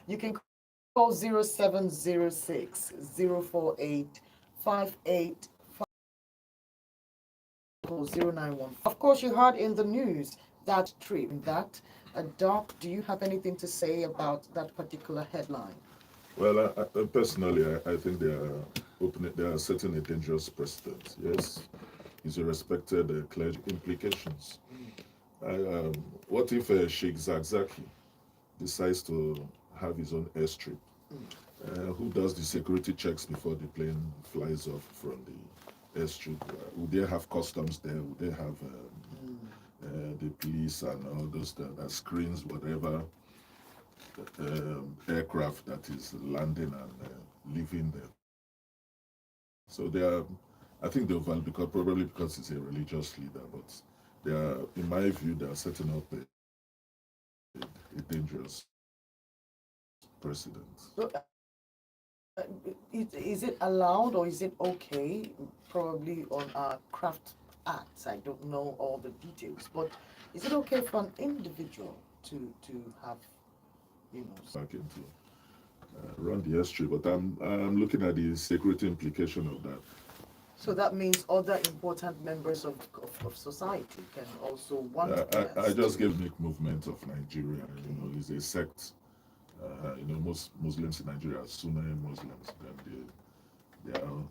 You can call 0706 048 091. Of course, you heard in the news that trip, that Doc, do you have anything to say about that particular headline? Well, personally, I think they are setting a dangerous precedent. Yes, it's a respected clergy implications. I, um, what if Sheikh Zakzaki decides to have his own airstrip? Who does the security checks before the plane flies off from the airstrip? Would they have customs there? Would they have the police and all those that screens whatever aircraft that is landing and leaving there? So they are, I think they'll value because probably because he's a religious leader, but they are, in my view, they are setting up a dangerous precedent. So, is it allowed or is it okay? Probably on our craft acts. I don't know all the details, but is it okay for an individual to have, you know? Back into run the airstrip, but I'm looking at the security implication of that. So that means other important members of society can also want I just gave Nick Movement of Nigeria. You know, it's a sect. Most Muslims in Nigeria are Sunni Muslims. Then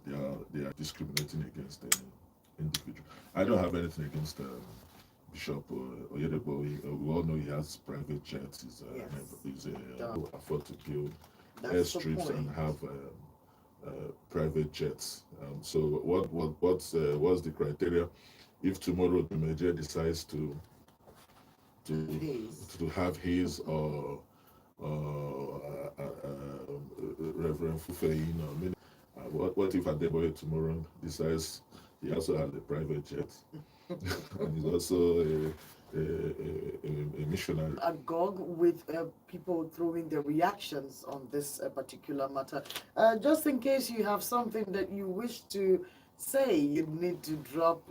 they are discriminating against the individual. I don't have anything against Bishop Oyedepo. We all know he has private jets. He's afford to build airstrips and have private jets. So what's the criteria? If tomorrow the major decides to have his or Reverend Fufeyin or what if Adeboye tomorrow decides he also has a private jet and he's also a missionary? Agog with people throwing their reactions on this particular matter. Just in case you have something that you wish to say, you need to drop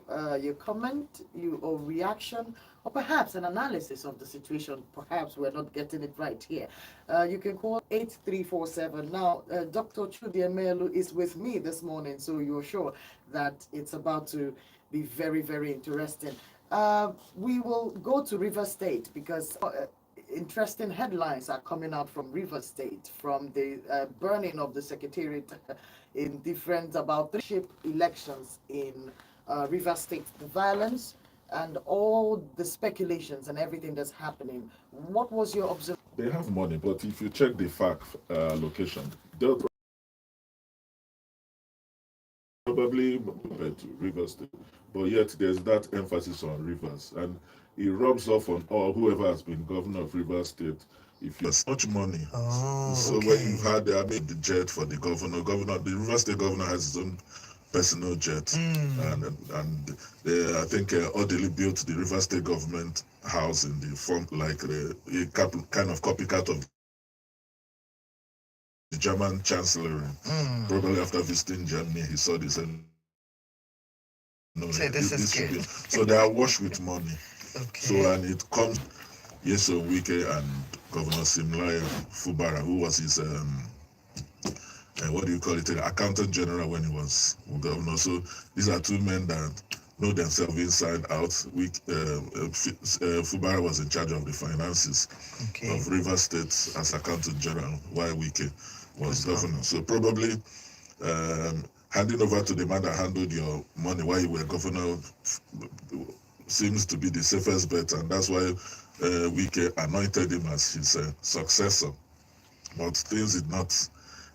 your comment, or reaction, or perhaps an analysis of the situation. Perhaps we're not getting it right here. You can call 8347. Now, Dr. Chudiemelu is with me this morning, so you're sure that it's about to be very, very interesting. We will go to River State because interesting headlines are coming out from River State from the burning of the secretariat in different about three ship elections in River State, the violence and all the speculations and everything that's happening. What was your observation? They have money, but if you check the FAC location, they'll probably compared to Rivers State, but yet there's that emphasis on Rivers, and it rubs off on all whoever has been governor of Rivers State. If you have much money, so when you've had the jet for the governor, the Rivers State governor has his own personal jet, and I think Odili built the Rivers State government house in the form like a kind of copycat of the German chancellor. Probably after visiting Germany, he saw this and no, this should be. So they are washed with money. Okay. So and it comes yes, so Wike and Governor Simlaya Fubara, who was his what do you call it, accountant general when he was governor. So these are two men that know themselves inside out. Fubara was in charge of the finances of River State as accountant general, while Wike was governor. So probably handing over to the man that handled your money while you were governor seems to be the safest bet, and that's why Wike anointed him as his successor. But things did not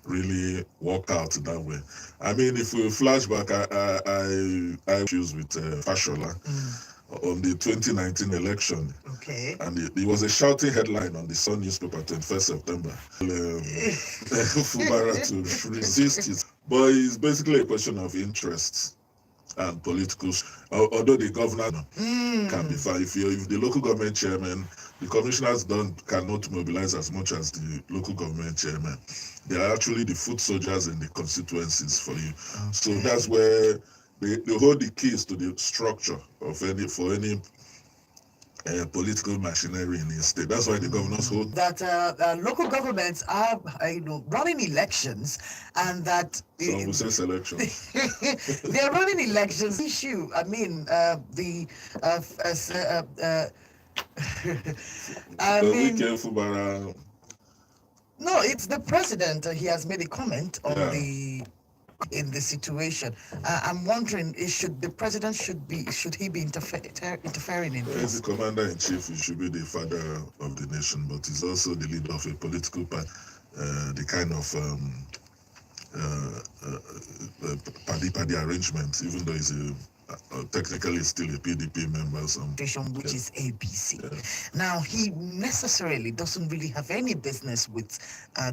really work out that way. I mean, if we flash back, I choose with Fashola on the 2019 election. Okay. And it was a shouting headline on the Sun newspaper 21st September. Fubara to resist it. But it's basically a question of interests and political. Although the governor can be fine. If the local government chairman, the commissioners cannot mobilize as much as the local government chairman. They are actually the foot soldiers in the constituencies for you. Okay. So that's where they hold the keys to the structure of any political machinery in his state. That's why the governors hold that local governments are running elections, and that some will say selections. they're running elections issue. I mean, I mean, Wike, Fubara, no, it's the president. He has made a comment on yeah. the in the situation. I'm wondering, should the president should he be interfering in He's this? the commander in chief. He should be the father of the nation, but he's also the leader of a political party, the kind of party arrangement, even though he's technically still a PDP member. Which is ABC. Yeah. Now, he necessarily doesn't really have any business with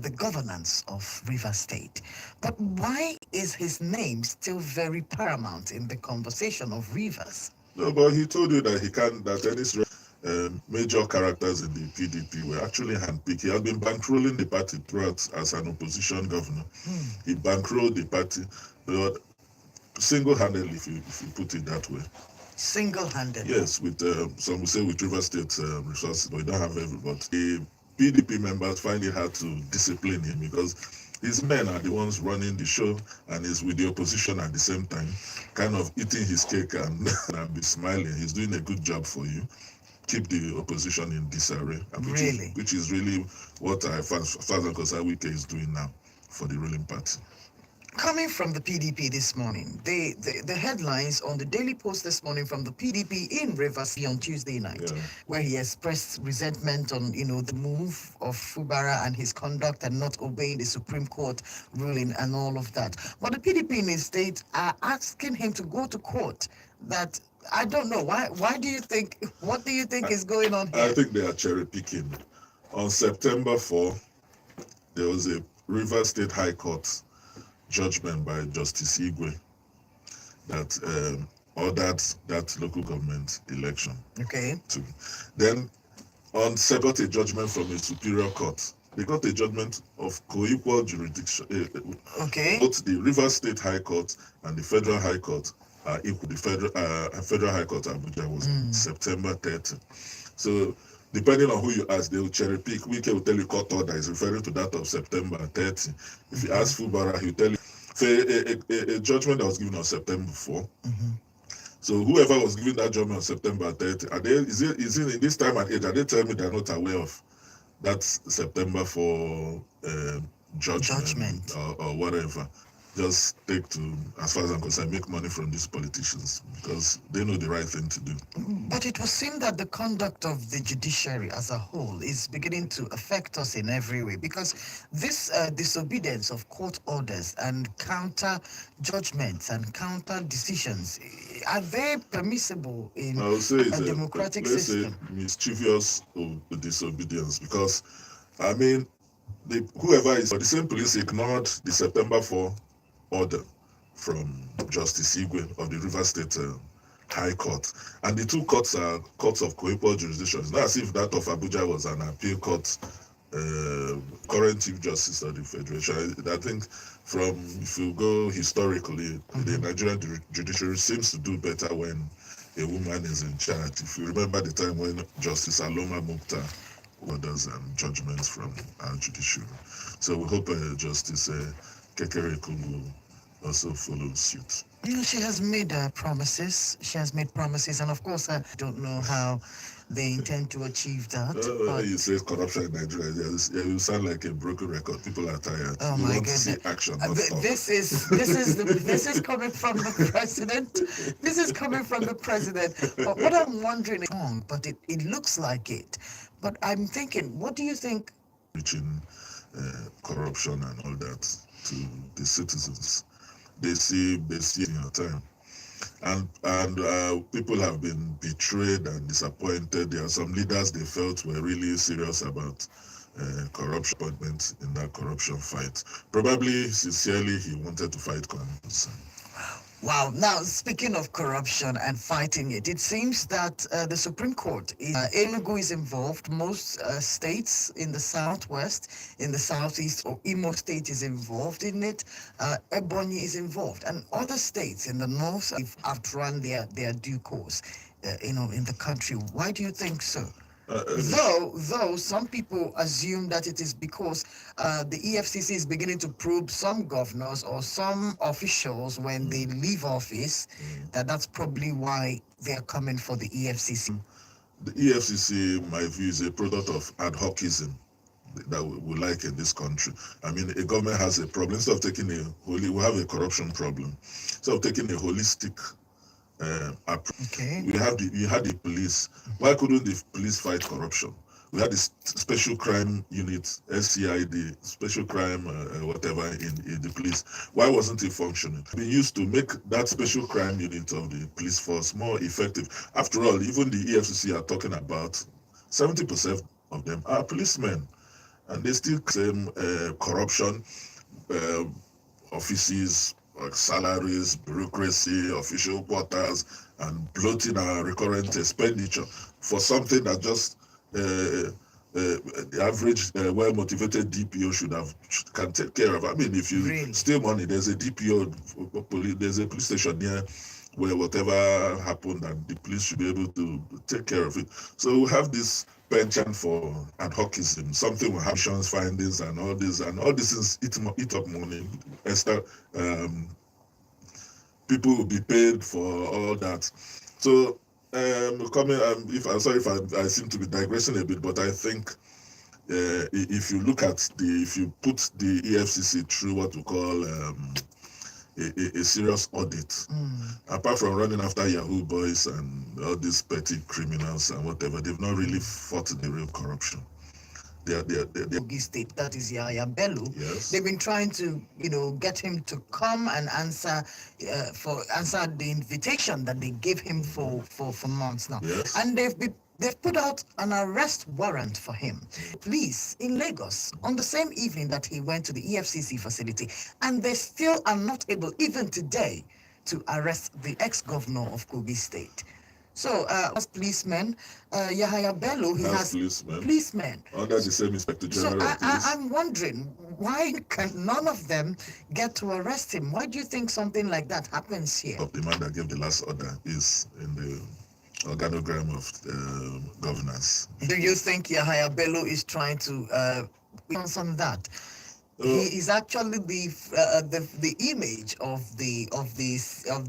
the governance of River State. But why is his name still very paramount in the conversation of Rivers? No, but he told you that he can't, that any major characters in the PDP were actually handpicked. He had been bankrolling the party throughout as an opposition governor. He bankrolled the party single-handedly, if you put it that way. Single-handedly? Yes, with some will say with River State resources, but we don't have everybody. The PDP members find it hard to discipline him because his men are the ones running the show, and he's with the opposition at the same time, kind of eating his cake and, and be smiling. He's doing a good job for you. Keep the opposition in disarray. Which is really what Father Kosa Wike is doing now for the ruling party. Coming from the PDP this morning, the headlines on the Daily Post this morning from the PDP in Rivers on Tuesday night, where he expressed resentment on, the move of Fubara and his conduct and not obeying the Supreme Court ruling and all of that. But the PDP in his state are asking him to go to court. That I don't know. Why do you think? What do you think is going on here? I think they are cherry picking. On September 4, there was a Rivers State High Court judgment by Justice Igwe that ordered that local government election. Okay. Then on got a judgment from a superior court. They got a judgment of co-equal jurisdiction. Okay. Both the Rivers State High Court and the Federal High Court are equal. The Federal High Court Abuja was September 30. So depending on who you ask, they will cherry pick. Wike will tell you court order is referring to that of September 30. If you ask Fubara, he'll tell you a judgment that was given on September 4. So whoever was given that judgment on September 30, is it in this time and age, are they telling me they're not aware of that September 4 judgment or whatever? Just take to, as far as I'm concerned, make money from these politicians because they know the right thing to do. But it would seem that the conduct of the judiciary as a whole is beginning to affect us in every way because this disobedience of court orders and counter judgments and counter decisions, are they permissible in a democratic system? Say mischievous disobedience because, I mean, whoever is, the same police ignored the September 4 order from Justice Igwe of the River State High Court. And the two courts are courts of co-equal jurisdiction. It's not as if that of Abuja was an appeal court, current Chief Justice of the Federation. I think if you go historically, the Nigerian judiciary seems to do better when a woman is in charge. If you remember the time when Justice Aloma Mukhtar orders and judgments from our judiciary. So we hope Justice Kekereku will also follow suit. She has made promises. And of course, I don't know how they intend to achieve that. You say corruption in Nigeria, you sound like a broken record. People are tired. Oh you my want goodness. to see action, not talk. This is coming from the president. This is coming from the president. But what I'm wondering is wrong, but it looks like it. But I'm thinking, what do you think? Reaching corruption and all that to the citizens. They see in your time. And people have been betrayed and disappointed. There are some leaders they felt were really serious about corruption in that corruption fight. Probably sincerely he wanted to fight corruption. Wow. Now, speaking of corruption and fighting it, it seems that the Supreme Court, Enugu is involved. Most states in the southwest, in the southeast, or Imo State is involved in it. Ebonyi is involved. And other states in the north have run their due course. in the country. Why do you think so? Uh, Though some people assume that it is because the EFCC is beginning to probe some governors or some officials when they leave office, that's probably why they're coming for the EFCC. the EFCC, my view, is a product of ad hocism that we like in this country. I mean, a government has a problem. Instead of taking we have a corruption problem. Instead of taking a holistic approach, Okay. we had the police. Why couldn't the police fight corruption? We had this special crime unit, SCID, special crime, whatever, in the police. Why wasn't it functioning? We used to make that special crime unit of the police force more effective. After all, even the EFCC are talking about 70% of them are policemen, and they still claim corruption, uh, offices, salaries, bureaucracy, official quarters, and bloating our recurrent expenditure for something that just the average well-motivated DPO can take care of. I mean, if you Really? steal money, there's a DPO, there's a police station near where whatever happened, and the police should be able to take care of it. So we have this penchant for ad hocism, something will have findings and all this is eat up money. Extra, people will be paid for all that. So coming, if I'm sorry if I seem to be digressing a bit, but I think if you look at if you put the EFCC through what we call a serious audit, apart from running after Yahoo boys and all these petty criminals and whatever, they've not really fought the real corruption. Kogi State, that is Yahya Bello. Yes. They've been trying to, get him to come and answer the invitation that they gave him for months now. Yes. And they've put out an arrest warrant for him. Police in Lagos on the same evening that he went to the EFCC facility, and they still are not able, even today, to arrest the ex-governor of Kogi State. So, as policemen, Yahya Bello, he has policemen under the same Inspector General. So I'm wondering, why can none of them get to arrest him? Why do you think something like that happens here? The man that gave the last order is in the organogram of governance. Do you think Yahya Bello is trying to on that? He is actually the image of the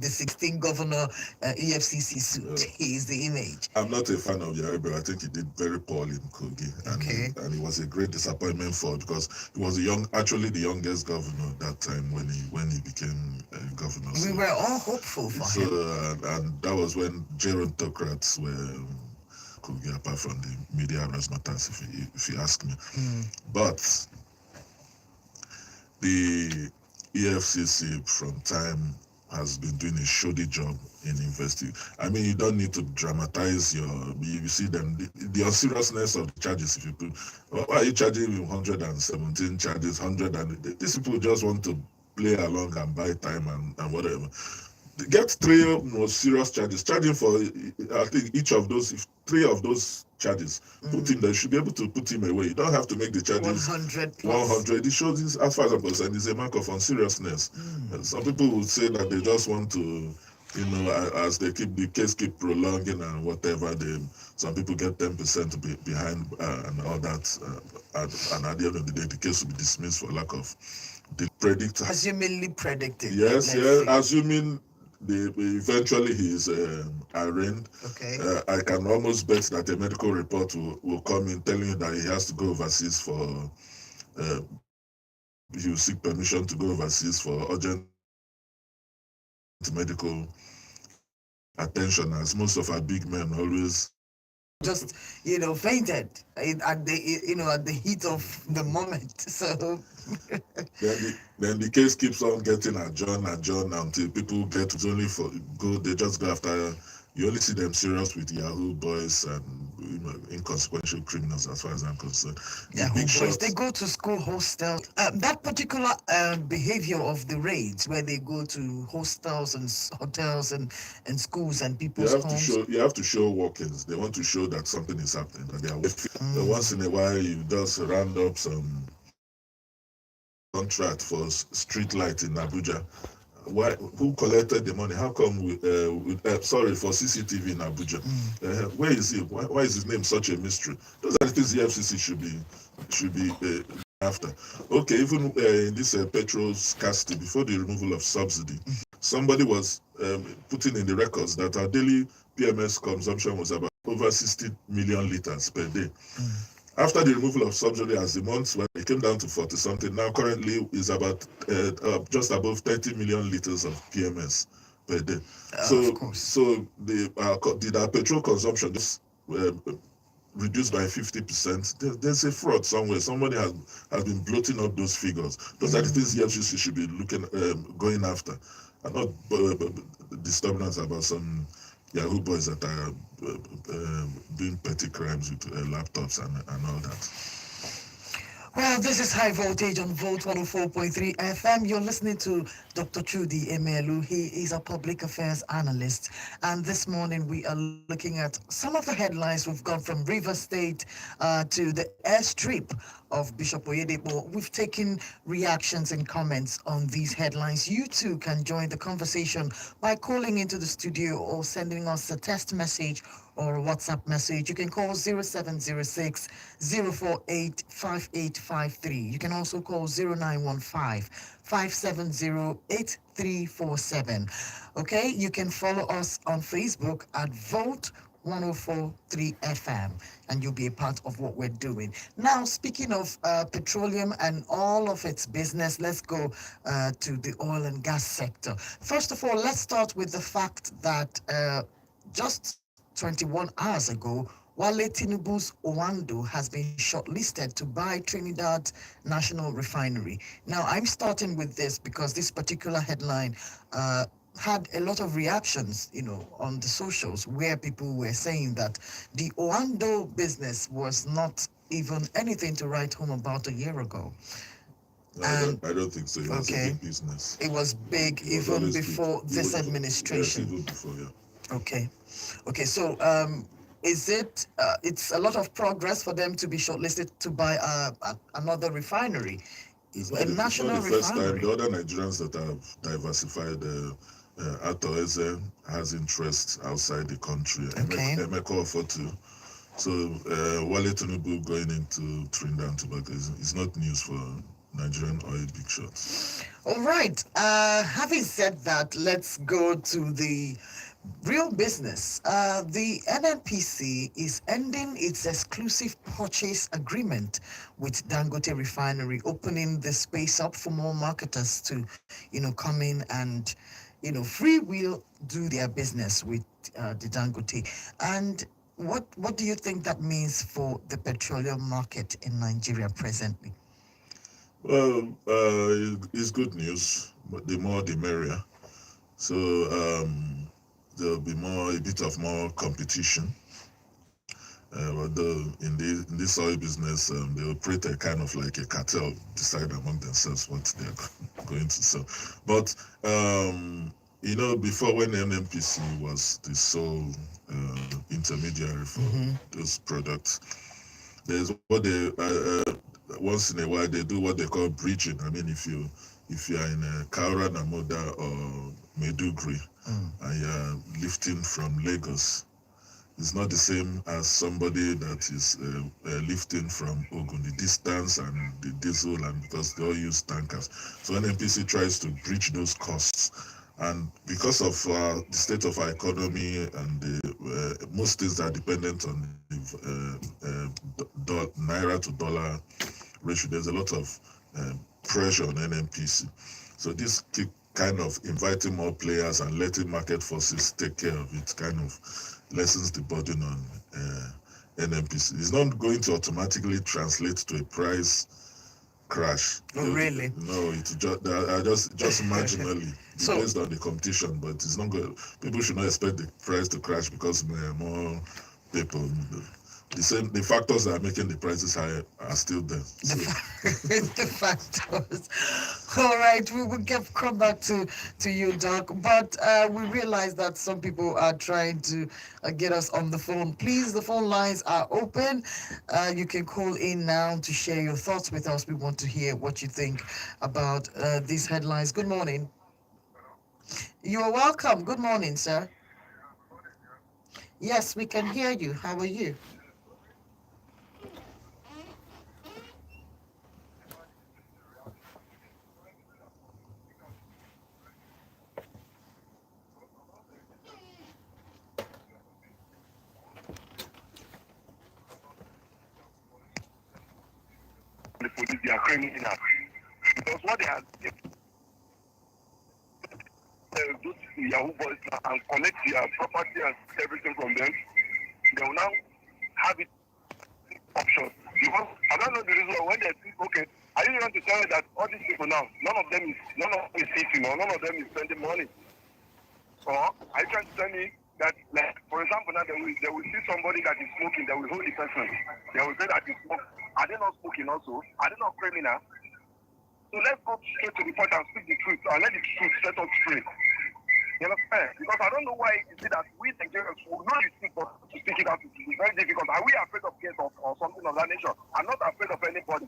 16 governor EFCC suit. He is the image. I'm not a fan of Yahya Bello. I think he did very poorly in Kogi, and it was a great disappointment because he was actually the youngest governor that time when he became governor. We were all hopeful for him. And that was when gerontocrats were Kogi, apart from the media razzmatazz, if you ask me. But the EFCC from time has been doing a shoddy job in investigating. I mean, you don't need to dramatize you see them, the unseriousness of the charges. If you put, why are you charging 117 charges, 100, and these people just want to play along and buy time and whatever. Get 3 most serious charges, charging for, I think, each of those, if 3 of those charges, put him, they should be able to put him away. You don't have to make the charges 100 plus. 100. It shows this, as far as I'm concerned, is a mark of unseriousness. Some people would say that they just want to, as the case keep prolonging and whatever, some people get 10% behind and all that, and at the end of the day, the case will be dismissed for lack of the predict. Assumingly predicted. Yes, assuming eventually he is arraigned. Okay. I can almost bet that a medical report will come in telling you that he has to go overseas for he will seek permission to go overseas for urgent medical attention, as most of our big men always just fainted at the heat of the moment. So then the case keeps on getting adjourned until people get they just go after. You only see them serious with Yahoo boys and inconsequential criminals, as far as I'm concerned. Yahoo boys, they go to school hostels. That particular behavior of the raids, where they go to hostels and hotels and schools and people's homes. You have to show walk-ins. They want to show that something is happening. That they are once in a while, you just round up some contract for street light in Abuja. why? Who collected the money? How come sorry, for CCTV in Abuja? Where is he? Why is his name such a mystery? Those are the things the FCC should be after. Okay, even in this petrol scarcity, before the removal of subsidy, somebody was putting in the records that our daily PMS consumption was about over 60 million liters per day. After the removal of subsidy, as the months went, it came down to 40 something. Now currently is about just above 30 million liters of PMS per day. So did our petrol consumption just reduced by 50%? There's a fraud somewhere. Somebody has been bloating up those figures. Those are the things the FCC should be going after, and not disturbing us about some Yahoo boys that are doing petty crimes with laptops and all that. Well, this is High Voltage on Volt 104.3 FM. You're listening to Dr. Chudi Emelu. He is a public affairs analyst. And this morning we are looking at some of the headlines. We've gone from River State to the airstrip of Bishop Oyedepo. We've taken reactions and comments on these headlines. You too can join the conversation by calling into the studio or sending us a text message or a WhatsApp message. You can call 0706 048 5853. You can also call 0915 570 8347. Okay, you can follow us on Facebook at Vote 104.3 FM, and you'll be a part of what we're doing. Now, speaking of petroleum and all of its business, let's go to the oil and gas sector. First of all, let's start with the fact that just 21 hours ago, Wale Tinubu's Owando has been shortlisted to buy Trinidad National Refinery. Now, I'm starting with this because this particular headline had a lot of reactions, on the socials, where people were saying that the Owando business was not even anything to write home about a year ago. I don't think so. It was a big business. It was big even before this administration. Yes, even before, yeah. Okay. So, is it? It's a lot of progress for them to be shortlisted to buy another refinery, a national refinery. First time. The other Nigerians that have diversified, Atoeze has interests outside the country. Emeko Ofotu. So Wale Tinubu going into Trinidad and Tobago is not news for Nigerian oil big shots. All right. Having said that, let's go to the real business. The NNPC is ending its exclusive purchase agreement with Dangote Refinery, opening the space up for more marketers to, come in and, free will do their business with the Dangote. And what do you think that means for the petroleum market in Nigeria presently? Well, it's good news, but the more the merrier. So there'll be a bit of more competition. Although in this oil business, they operate a kind of like a cartel, decide among themselves what they're going to sell. But before, when NNPC was the sole intermediary for those products, there's what they once in a while they do what they call bridging. I mean, if you are in Kaura, Namoda, or Meduguri, and you're lifting from Lagos, it's not the same as somebody that is lifting from Ogun. The distance and the diesel, and because they all use tankers. So NNPC tries to bridge those costs. And because of the state of our economy and most things are dependent on the naira to dollar ratio, there's a lot of pressure on NNPC. So this keep kind of inviting more players and letting market forces take care of it kind of lessens the burden on NNPC. It's not going to automatically translate to a price crash. Oh, really? No, it's just marginally based on the competition, but it's not good. People should not expect the price to crash because more people. The factors that are making the prices higher are still there. So. The factors. All right, we will come back to you, Doc. But we realize that some people are trying to get us on the phone. Please, the phone lines are open. You can call in now to share your thoughts with us. We want to hear what you think about these headlines. Good morning. You are welcome. Good morning, sir. Yes, we can hear you. How are you? The police, they are criminals. Because what they are those Yahoo boys now and collect their property and everything from them, they will now have it option. Because I don't know the reason why when they think, okay, are you want to tell me that all these people now, none of them is eating or none of them is spending money? Or are you trying to tell me that, like, for example, now they will see somebody that is smoking, they will hold the person. They will say that is smoke. Are they not smoking also? Are they not criminal? So let's go straight to the point and speak the truth and let the truth set us free. You understand? Because I don't know why you see that we Nigerians will know the truth, but to speak it out is very difficult. Are we afraid of case or something of that nature? I'm not afraid of anybody.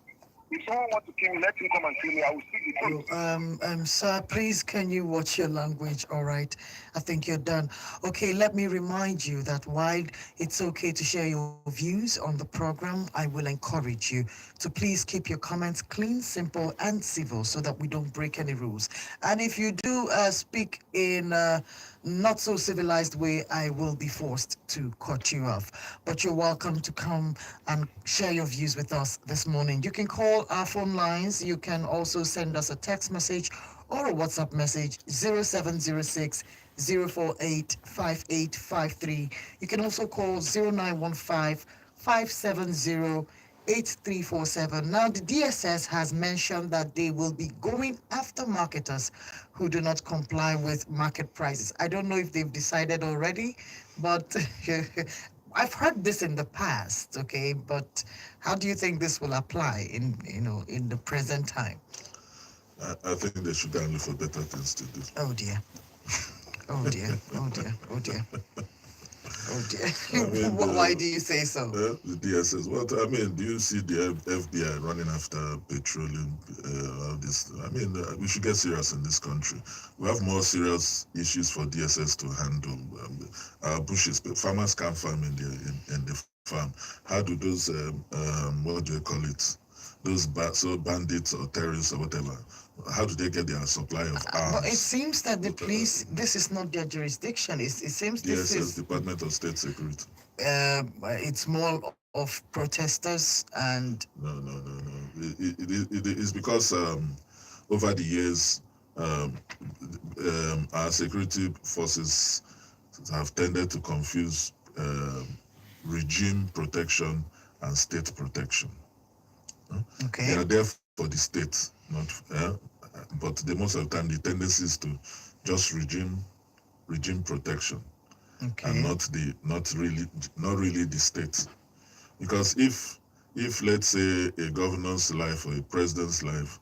If someone wants to kill me, let him come and kill me. I will speak the truth. Sir, please, can you watch your language? All right. I think you're done. Okay, let me remind you that while it's okay to share your views on the program, I will encourage you to please keep your comments clean, simple, and civil so that we don't break any rules. And if you do speak in not so civilized way, I will be forced to cut you off. But you're welcome to come and share your views with us this morning. You can call our phone lines. You can also send us a text message or a WhatsApp message 0706 048 5853. You can also call 0915 570 8347. Now, the DSS has mentioned that they will be going after marketers who do not comply with market prices. I don't know if they've decided already, but I've heard this in the past, okay? But how do you think this will apply in the present time? I think they should go and look for better things to do. Oh dear. Oh dear. Oh dear. Oh dear. Oh dear. I mean, Why do you say so? the DSS. What I mean, do you see the FBI running after petroleum? All this. I mean, we should get serious in this country. We have more serious issues for DSS to handle. Our bushes, farmers can't farm in the farm. How do those what do you call it? Those bandits or terrorists or whatever. How do they get their supply of But it arms? seems that the police, this is not their jurisdiction. It seems this DSS, is Department of State Security. it's more of protesters and No. It's because over the years, our security forces have tended to confuse regime protection and state protection. They okay. are there for the state, not but the most of the time the tendency is to just regime protection and Okay. not really the state. Because if let's say a governor's life or a president's life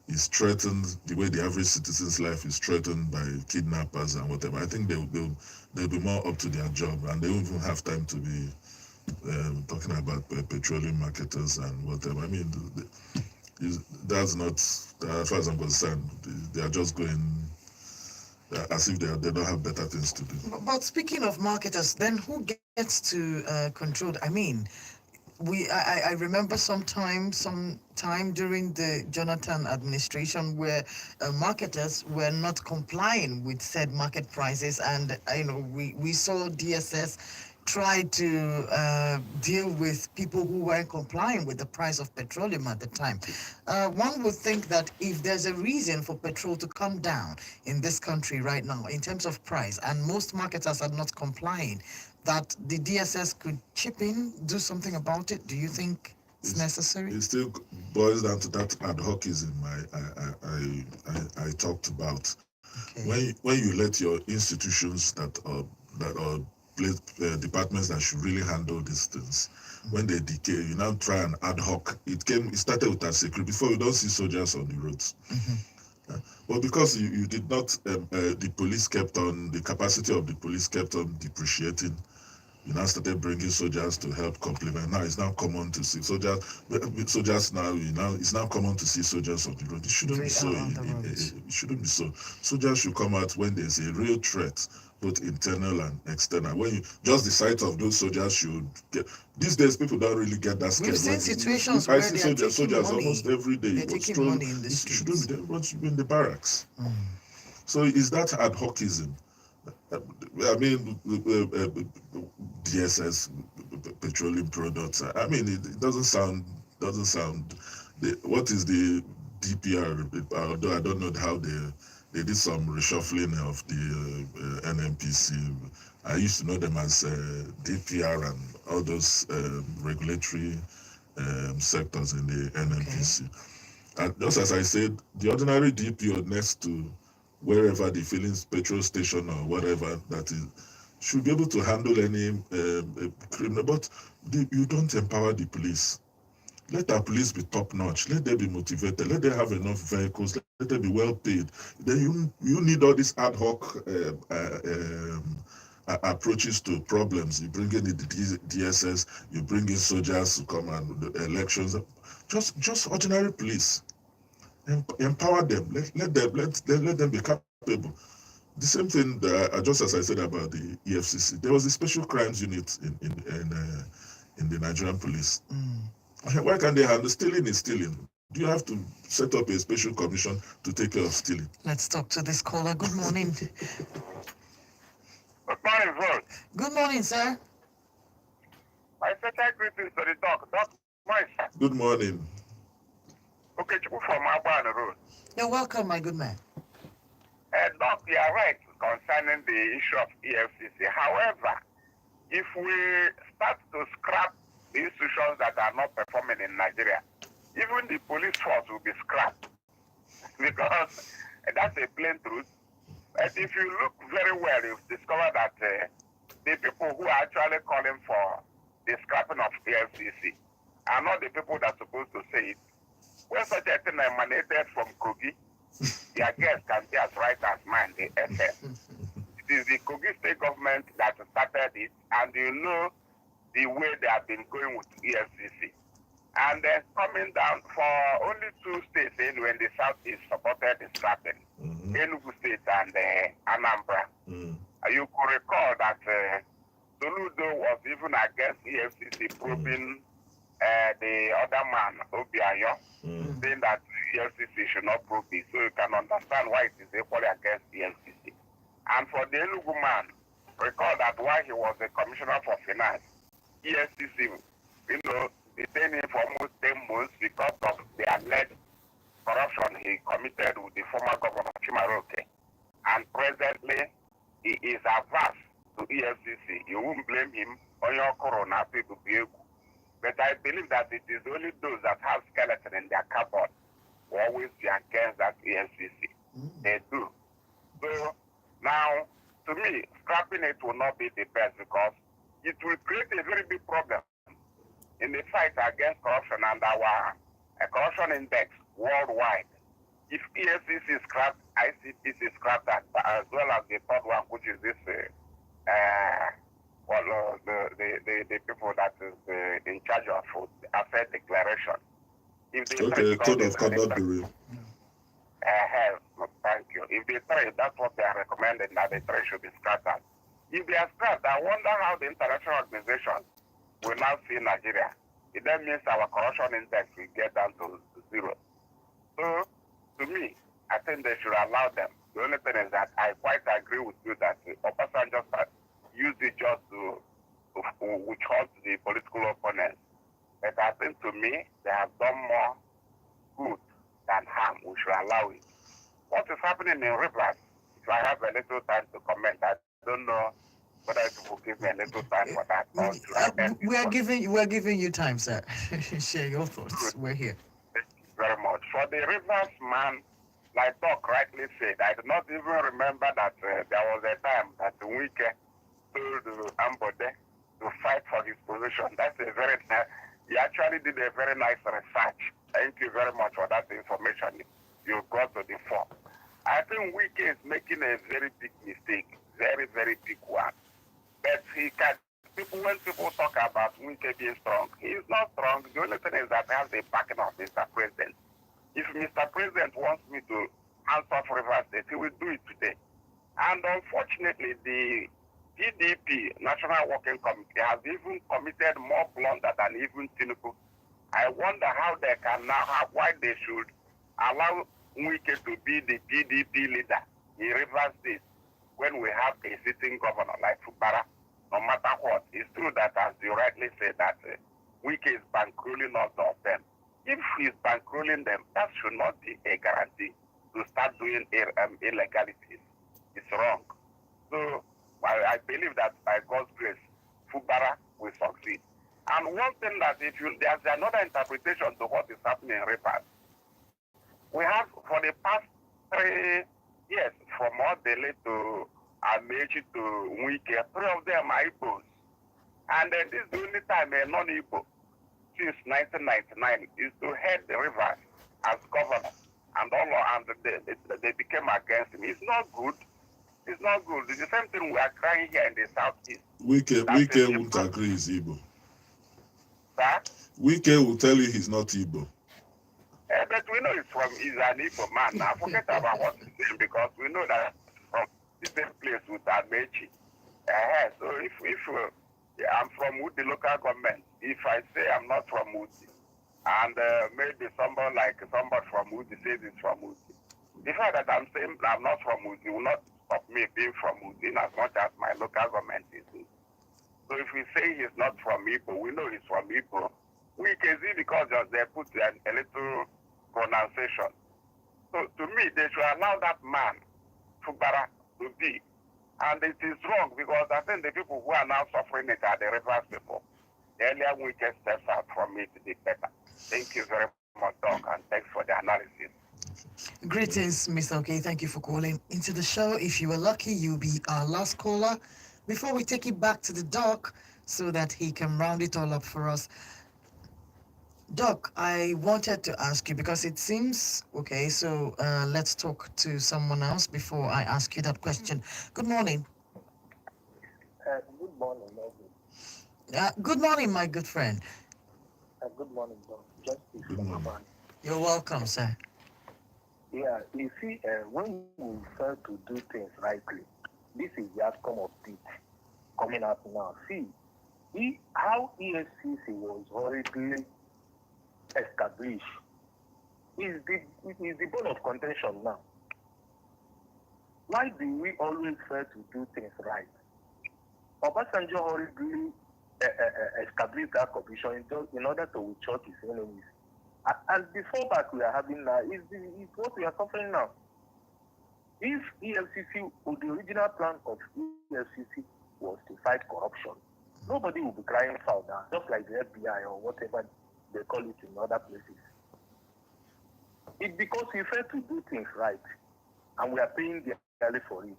is threatened the way the average citizen's life is threatened by kidnappers and whatever, I think they'll be more up to their job and they won't even have time to be talking about petroleum marketers and whatever. I mean, that's not, as far as I'm concerned, they are just going as if they don't have better things to do. But speaking of marketers, then who gets to control? I mean, I remember some time during the Jonathan administration where marketers were not complying with said market prices, and we saw DSS try to deal with people who weren't complying with the price of petroleum at the time. One would think that if there's a reason for petrol to come down in this country right now in terms of price, and most marketers are not complying, that the DSS could chip in, do something about it. Do you think it's necessary? It still boils down to that ad hocism I talked about. Okay. When you let your institutions that are departments that should really handle these things, when they decay, you now try and ad hoc. It started with our security. Before, you don't see soldiers on the roads. But because you did not, the capacity of the police kept on depreciating You now started bringing soldiers to help complement. Now it's now common to see soldiers now. It's now common to see soldiers on the road. It shouldn't be so. It shouldn't be so. Soldiers should come out when there's a real threat, both internal and external. When you just the sight of those soldiers should get. These days, people don't really get that scared. We've seen situations I where see soldiers almost every day. They're taking money in the streets. Shouldn't be there. What should be in the barracks? So is that ad hocism? I mean, DSS, petroleum products. I mean, it doesn't sound. What is the DPR? Although I don't know how they did some reshuffling of the NNPC. I used to know them as DPR and all those regulatory sectors in the NNPC. Okay. And just as I said, the ordinary DPO next to wherever the filling petrol station or whatever that is should be able to handle any criminal, but you don't empower the police. Let our police be top notch. Let them be motivated. Let them have enough vehicles. Let them be well paid. Then you need all these ad hoc approaches to problems. You bring in the DSS. You bring in soldiers to come and elections. Just ordinary police. Empower them. Let them be capable. The same thing just as I said about the EFCC. There was a special crimes unit in the Nigerian police. Why can't they handle stealing? Is stealing. Do you have to set up a special commission to take care of stealing? Let's talk to this caller. Good morning. Good morning, Rose. Good morning, sir. My special greetings to the doc. Doc, good morning. Okay, from Abana Road. You're welcome, my good man. Doc, you are right concerning the issue of EFCC. However, if we start to scrap the institutions that are not performing in Nigeria, even the police force will be scrapped. Because that's a plain truth. But if you look very well, you'll discover that the people who are actually calling for the scrapping of EFCC are not the people that are supposed to say it. When such a thing emanated from Kogi, their guests can be as right as mine, the FM. It is the Kogi state government that started it, and you know the way they have been going with EFCC. And then coming down for only 2 states in the southeast supported the scrapping, Enugu State and Anambra. You could recall that Soludo was even against EFCC probing the other man, Obiayo, saying that EFCC should not probe it. So you can understand why it is equally against EFCC. And for the Enugu man, recall that while he was the commissioner for finance, EFCC, detained him for almost 10 months because of the alleged corruption he committed with the former governor Chimaroke. And presently, he is averse to EFCC. You won't blame him on your corona people. But I believe that it is only those that have skeleton in their cupboard who always be against that EFCC. They do. So now, to me, scrapping it will not be the best because it will create a very big problem in the fight against corruption and our corruption index worldwide. If EFCC is scrapped, ICPC is scrapped, as well as the third one, which is this, the people that is in charge of asset declaration. If they code of conduct bureau. Thank you. If they trade, that's what they are recommending, that the trade should be scattered. If they are scrapped, I wonder how the international organizations will now see Nigeria. It then means our corruption index will get down to 0. So, to me, I think they should allow them. The only thing is that I quite agree with you that Obasanjo just used it just to withhold the political opponents. But I think to me, they have done more good than harm. We should allow it. What is happening in Rivers, if I have a little time to comment, I don't know whether it will give me a little time for that. We are giving you time, sir. Share your thoughts. We're here. Thank you very much. For the Rivers man, like Doc rightly said, I do not even remember that there was a time that Wike told Ambode to fight for his position. That's a very nice, he actually did a very nice research. Thank you very much for that information you brought to the fore. I think Wike is making a very big mistake, very, very big one. But he can when people talk about Wike being strong, he is not strong. The only thing is that he has the backing of Mr. President. If Mr. President wants me to hands off Rivers State, he will do it today. And unfortunately, the PDP, National Working Committee, has even committed more blunder than even Tinubu. I wonder how they can now why they should allow Wike to be the PDP leader in Rivers State when we have a sitting governor like Fubara. No matter what, it's true that, as you rightly said, that Wike is bankrolling all of them. If he's bankrolling them, that should not be a guarantee to start doing illegalities. It's wrong. So I believe that by God's grace, Fubara will succeed. And one thing that there's another interpretation to what is happening in Rivers. We have, for the past 3 years, from Odele to Amechi to Wike, 3 of them are Igbos. And this is the only time a non-Igbo since 1999 is to head the Rivers as governor. And they became against him. It's not good. It's not good. It's the same thing we are crying here in the southeast. Wike won't agree he's Igbo. Sir? Wike will tell you he's not Igbo. But we know he's an Igbo man. Now forget about what he's saying, because we know that from the same place with Amechi. So if I'm from Woody local government, if I say I'm not from Woody, and maybe somebody from Woody says he's from Woody, the fact that I'm saying I'm not from Woody will not stop me being from Woody in as much as my local government is. So if we say he's not from Igbo, we know he's from Igbo. We can see because they put a little pronunciation. So to me, they should allow that man, Fubara, to be. And it is wrong, because I think the people who are now suffering it are the Rivers people. The earlier we can step out from it, the better. Thank you very much, Doc, and thanks for the analysis. Greetings, Mr. Okay. Thank you for calling into the show. If you were lucky, you'll be our last caller before we take it back to the doc so that he can round it all up for us. Doc, I wanted to ask you, because it seems okay, so let's talk to someone else before I ask you that question. Good morning. Good morning, Melvin. Good morning, my good friend. Good morning, Doc. Justice from Aban. You're welcome, sir. Yeah, you see, when we fail to do things rightly, this is the outcome of it coming out now. See, how EFCC was horribly established is the bone of contention now. Why do we always fail to do things right? Obasanjo horribly established that commission in order to withhold his enemies. And the fallback we are having now is what we are suffering now. If EFCC, the original plan of EFCC was to fight corruption, nobody will be crying foul now, just like the FBI or whatever they call it in other places. It's because we fail to do things right, and we are paying dearly for it.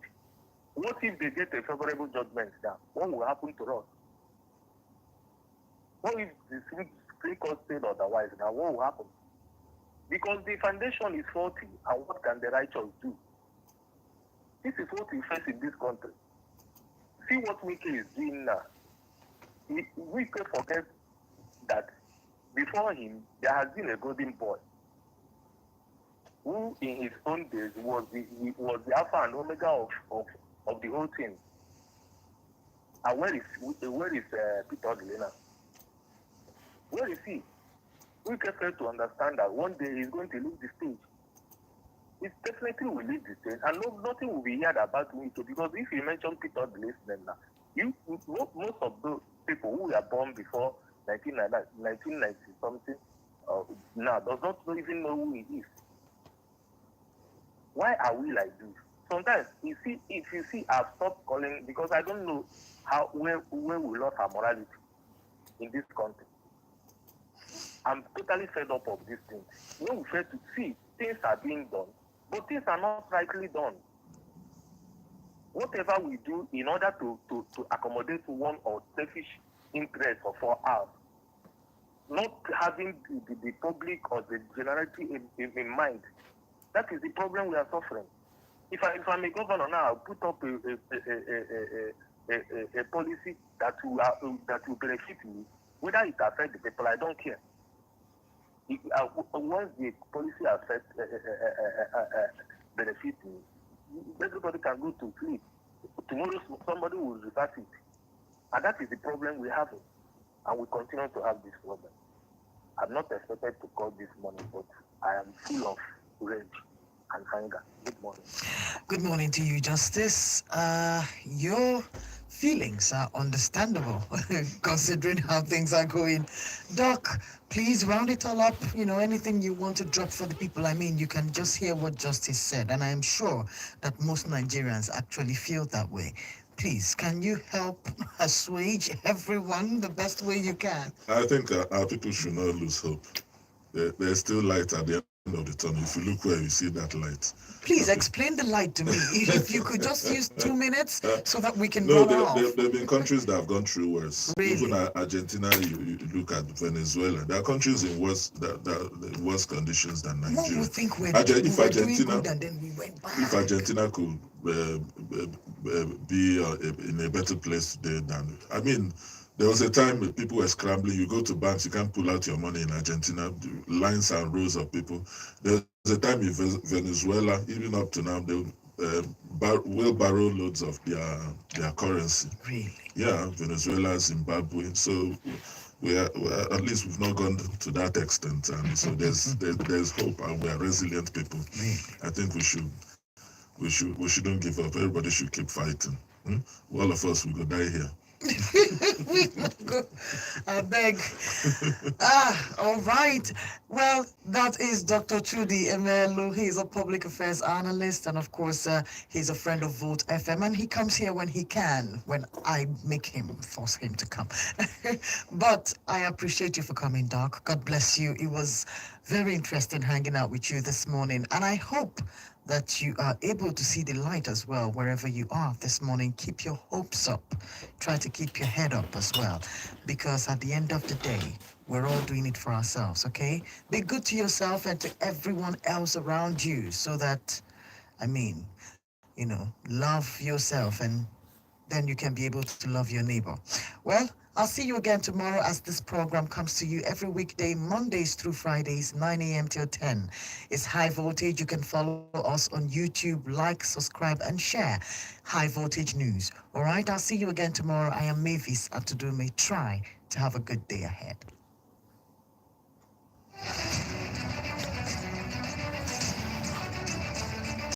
What if they get a favorable judgment now? What will happen to us? What if the Supreme Court said otherwise? Now what will happen? Because the foundation is faulty, and what can the righteous do? This is what we face in this country. See what Wike is doing now. Wike forgets that before him, there has been a golden boy who, in his own days, was the alpha and omega of the whole thing. And where is Peter Odilena? Where is he? Wike failed to understand that one day he's going to leave the stage. It definitely will leave the stage, and nothing will be heard about Wike, because if you mention Peter Odilena now, most of those people who were born before 1990 something now does not even know who he is. Why are we like this? Sometimes if you see, I've stopped calling because I don't know where we lost our morality in this country. I'm totally fed up of these things. When we fail to see things are being done, but things are not rightly done. Whatever we do in order to accommodate one or selfish interest of our hours, not having the public or the generality in mind, that is the problem we are suffering. If I'm a governor now, I'll put up a policy that will benefit me, whether it affects the people, I don't care. Once the policy affects benefit me, everybody can go to sleep. Tomorrow somebody will reverse it, and that is the problem we have, and we continue to have this problem. I'm not expected to call this morning, but I am full of rage and anger. Good morning. Good morning to you, Justice. Your feelings are understandable considering how things are going. Doc, please round it all up. Anything you want to drop for the people. I mean, you can just hear what Justice said, and I am sure that most Nigerians actually feel that way. Please, can you help assuage everyone the best way you can? I think our people should not lose hope. There's still light at the end of the tunnel. If you look where you see that light. Please explain the light to me. If you could just use 2 minutes so that we can No, run off. there have been countries that have gone through worse. Really? Even Argentina, you look at Venezuela. There are countries in worse conditions than One Nigeria. would think we're If doing Argentina, good and then we went back. if Argentina could be in a better place today than, I mean, there was a time people were scrambling. You go to banks, you can't pull out your money in Argentina. Lines and rows of people. There's a time in Venezuela, even up to now, they will borrow loads of their currency. Really? Yeah, Venezuela, Zimbabwe. So we are at least we've not gone to that extent, and so there's hope, and we are resilient people. Really? I think we shouldn't give up. Everybody should keep fighting. All of us will go die here. I beg. All right. Well, that is Dr. Trudy Emelu. He's a public affairs analyst, and of course, he's a friend of Vote FM, and he comes here when he can, when I force him to come. But I appreciate you for coming, Doc. God bless you. It was very interesting hanging out with you this morning, and I hope that you are able to see the light as well wherever you are this morning. Keep your hopes up. Try to keep your head up as well, because at the end of the day, we're all doing it for ourselves, okay? Be good to yourself and to everyone else around you so that, love yourself, and then you can be able to love your neighbor. Well, I'll see you again tomorrow as this program comes to you every weekday, Mondays through Fridays, 9 a.m. till 10. It's High Voltage. You can follow us on YouTube, like, subscribe, and share High Voltage News. All right, I'll see you again tomorrow. I am Mavis Atudume. Try to have a good day ahead.